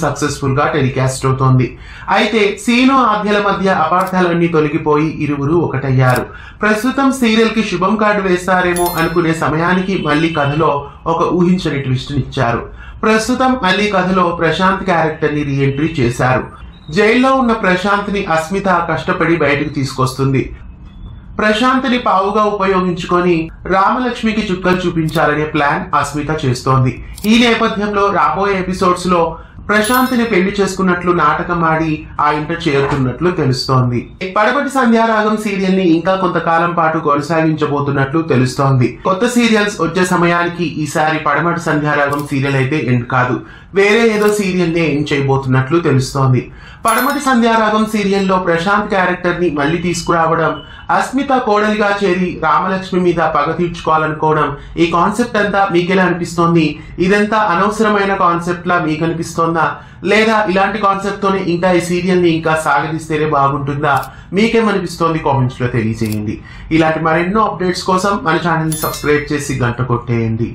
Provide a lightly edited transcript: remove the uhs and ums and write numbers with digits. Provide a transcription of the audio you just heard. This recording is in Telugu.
సక్సెస్ఫుల్ గా టెలికాస్ట్ అవుతోంది. అయితే సీను ఆద్యల మధ్య అపార్థాలన్నీ తొలగిపోయి ఇరువురు ఒకటయ్యారు. ప్రస్తుతం సీరియల్ కి శుభం కార్డు వేస్తారేమో అనుకునే సమయానికి మళ్ళీ కథలో ఒక ఊహించని ట్విస్ట్ ఇచ్చారు. ప్రస్తుతం మళ్ళీ కథలో ప్రశాంత్ క్యారెక్టర్ ని రీఎంట్రీ చేశారు. జైల్లో ఉన్న ప్రశాంత్ ని అస్మిత కష్టపడి బయటకు తీసుకొస్తుంది. ప్రశాంత్ ని పావుగా ఉపయోగించుకొని రామలక్ష్మికి చుక్కలు చూపించాలనే ప్లాన్ అస్మిత చేస్తోంది. ఈ నేపథ్యంలో రాబోయే ఎపిసోడ్స్ లో ప్రశాంత్ ని పెళ్లి చేసుకున్నట్లు నాటకం ఆడి ఆ ఇంట చేరుతున్నట్లు తెలుస్తోంది. పడమటి సంధ్యారాగం సీరియల్ ని ఇంకా కొంతకాలం పాటు కొనసాగించబోతున్నట్లు తెలుస్తోంది. కొత్త సీరియల్స్ వచ్చే సమయానికి ఈసారి పడమటి సంధ్యారాగం సీరియల్ అయితే ఎండ్ కాదు, వేరే ఏదో సీరియల్ నే ఎండ్ చేయబోతున్నట్లు తెలుస్తోంది. పడమటి సంధ్యారాగం సీరియల్లో ప్రశాంత్ క్యారెక్టర్ ని మళ్ళీ తీసుకురావడం, అస్మిత కోడలిగా చేరి రామలక్ష్మి మీద పగ తీర్చుకోవాలనుకోవడం, ఈ కాన్సెప్ట్ అంతా మీకెలా అనిపిస్తోంది? ఇదంతా అనవసరమైన కాన్సెప్ట్ లా మీకు అనిపిస్తోందా, లేదా ఇలాంటి కాన్సెప్ట్ తోనే ఇంకా ఈ సీరియల్ ని ఇంకా సాగదీస్తేనే బాగుంటుందా? మీకేమనిపిస్తోంది కామెంట్స్ లో తెలియజేయండి. ఇలాంటి మరెన్నో అప్డేట్స్ కోసం మన ఛానల్ ని సబ్స్క్రైబ్ చేసి గంట కొట్టేయండి.